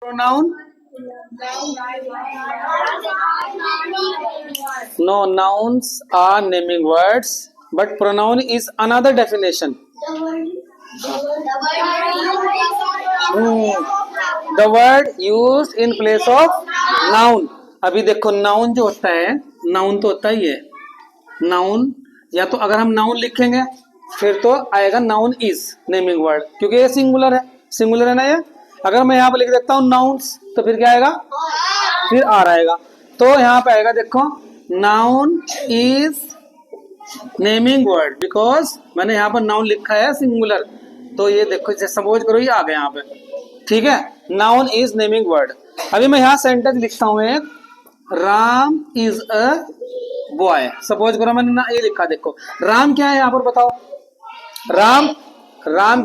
Pronoun? No, nouns are naming words, but pronoun is another definition. The word used in place of noun. अभी देखो noun जो होता है, noun तो होता ही है नाउन, या तो अगर हम नाउन लिखेंगे फिर तो आएगा नाउन इज नेमिंग वर्ड, क्योंकि ये सिंगुलर है ना ये। अगर मैं यहाँ पे लिख देता हूँ नाउन्स तो फिर क्या आएगा, फिर आर आएगा। तो यहाँ पे आएगा देखो noun is naming word, because मैंने यहाँ पर नाउन लिखा है सिंगुलर। तो ये देखो जैसे सपोज करो ये आ गया यहाँ पे, ठीक है। Noun is naming word. अभी मैं यहाँ सेंटेंस लिखता हूँ एक, Ram is a boy. Suppose करो मैंने ना ये लिखा, देखो राम क्या है यहाँ पर बताओ। राम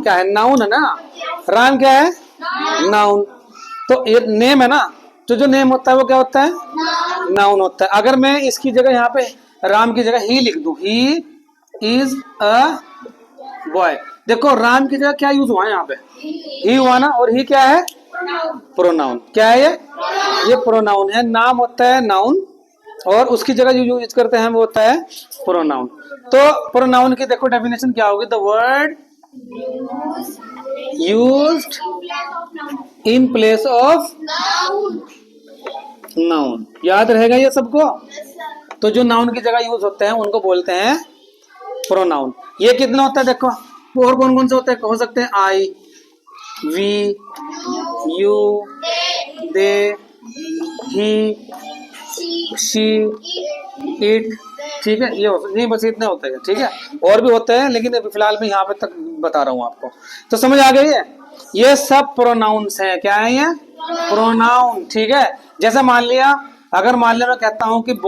क्या है, नाउन है ना। राम क्या है, नाउन। तो ये नेम है ना, तो जो नेम होता है वो क्या होता है, नाउन होता है। अगर मैं इसकी जगह यहाँ पे राम की जगह ही लिख दूं, ही इज अ बॉय, देखो राम की जगह क्या यूज हुआ है यहाँ पे, ही हुआ ना। और ही क्या है, प्रोनाउन। क्या है ये प्रोनाउन है। नाम होता है नाउन और उसकी जगह जो यूज करते हैं वो होता है प्रोनाउन। तो प्रोनाउन की देखो डेफिनेशन क्या होगी, the word used in place of noun. याद रहेगा ये सबको। तो जो नाउन की जगह यूज होते हैं उनको बोलते हैं प्रोनाउन। ये कितना होता है देखो, और कौन कौन से होते हैं, हो सकते हैं I, we, you, they, he, she, it, ठीक है। ये नहीं बस इतने होते हैं, ठीक है। और भी होते हैं लेकिन अभी फिलहाल मैं यहाँ पे तक बता रहा हूँ आपको। तो समझ आ गई है, ये सब प्रोनाउंस हैं। क्या है ये, प्रोनाउन, ठीक है। जैसे मान लिया, अगर मान लिया मैं कहता हूं कि द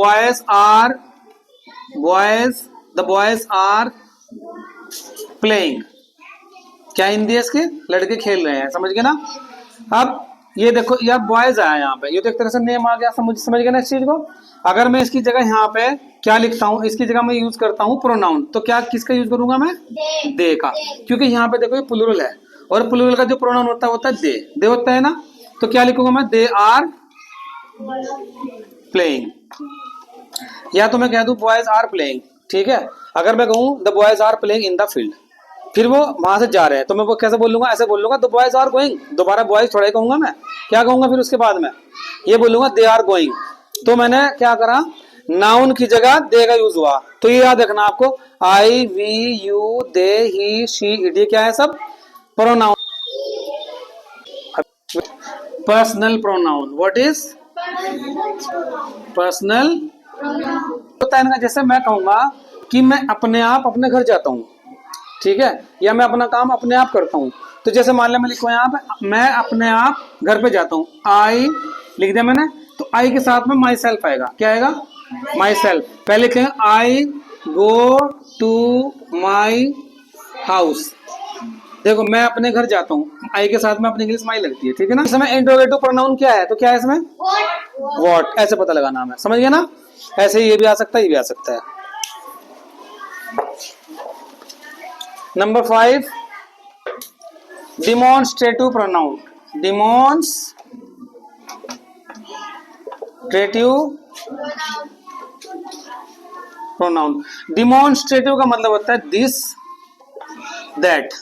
बॉयज आर प्लेइंग, क्या हिंदी है इसकी, लड़के खेल रहे हैं, समझ गए ना। अब ये देखो यह बॉयज आया यहाँ पे, ये तो एक तरह से नेम आ गया, समझ गए ना इस चीज को। अगर मैं इसकी जगह यहाँ पे क्या लिखता हूँ, इसकी जगह मैं यूज करता हूँ प्रोनाउन, तो क्या किसका यूज करूंगा मैं, दे का, क्योंकि यहाँ पे देखो ये प्लूरल है और प्लूरल का जो प्रोनाउन होता है दे होता है ना। तो क्या लिखूंगा मैं, दे आर प्लेइंग, या तो मैं कह दूं बॉयज आर प्लेइंग, ठीक है। अगर मैं कहूं the boys are playing in the field, फिर वो वहां से जा रहे हैं, तो मैं वो कैसे बोलूंगा, ऐसे बोलूंगा द बॉयज आर गोइंग। दोबारा बॉयज थोड़ा ही कहूंगा मैं, क्या कहूंगा फिर उसके बाद में, ये बोलूंगा दे आर गोइंग। तो मैंने क्या करा, नाउन की जगह दे का यूज हुआ। तो ये याद रखना आपको, I, we, you, they, he, she, it, ये क्या है, सब pronoun. Personal pronoun, what is personal होता है ना। जैसे मैं कहूंगा कि मैं अपने आप अपने घर जाता हूँ, ठीक है, या मैं अपना काम अपने आप करता हूँ। तो जैसे मान लिया मैं लिखूँ यहाँ पे, मैं अपने आप घर पे जाता हूँ, आई लिख दिया मैंने। तो आई के साथ में माई सेल्फ आएगा, क्या आएगा, माई सेल्फ। पहले लिखेंगे आई गो टू माई हाउस, देखो मैं अपने घर जाता हूँ, आई के साथ में अपनी इंग्लिश माई लगती है, ठीक है ना। इसमें इंट्रोगेटिव प्रोनाउन क्या है, तो क्या है इसमें, व्हाट, ऐसे पता लगाना है, समझ गए ना। ऐसे ये भी आ सकता है, ये भी आ सकता है। Number 5, demonstrative pronoun. डिमॉन्स्ट्रेटिव का मतलब होता है दिस, दैट,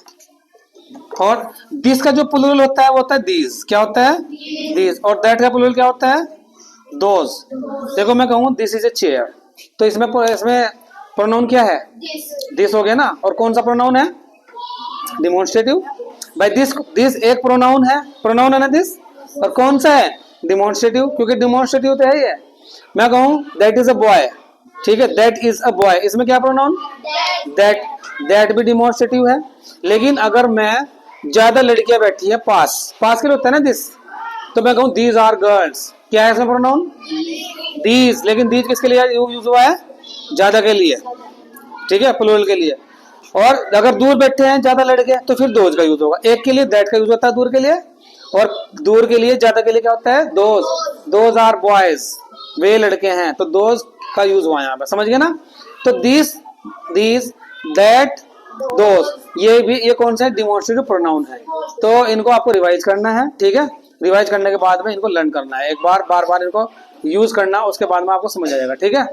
और दिस का जो प्लूरल होता है वो होता है दीज। क्या होता है, दीज। और दैट का प्लूरल क्या होता है, दोज। देखो मैं कहूँ दिस इज ए चेयर, तो इसमें प्रोनाउन क्या है, दिस हो गया ना। और कौन सा प्रोनाउन है, डिमॉन्स्ट्रेटिव। भाई दिस एक प्रोनाउन है ना दिस, और कौन सा है, डिमॉन्स्ट्रेटिव, क्योंकि डिमॉन्स्ट्रेटिव तो है ही है। मैं कहूँ दैट इज अ बॉय, ठीक है, दैट इज अ बॉय, इसमें क्या प्रोनाउन, दैट भी डिमॉन्स्ट्रेटिव है। लेकिन अगर मैं ज्यादा लड़कियां बैठी है पास के लिए होता है ना दिस, तो मैं कहूँ दीज आर गर्ल्स, क्या है इसमें प्रोनाउन, दीज। लेकिन दीज किसके लिए यूज हुआ है, ज्यादा के लिए, ठीक है, प्लूरल के लिए। और अगर दूर बैठे हैं ज्यादा लड़के तो फिर दोज का यूज होगा। एक के लिए दैट का यूज होता है दूर के लिए, और दूर के लिए ज्यादा के लिए क्या होता है, दोज आर बॉयज, वे लड़के हैं, तो दोज का यूज हुआ यहाँ पे, समझ गए ना। तो दीज दैट, दोज, ये कौन सा डिमॉन्स्ट्रेटिव प्रोनाउन है। तो इनको आपको रिवाइज करना है, ठीक है। रिवाइज करने के बाद में इनको लर्न करना है, एक बार बार बार इनको यूज करना, उसके बाद में आपको समझ आ जाएगा। ठीक है।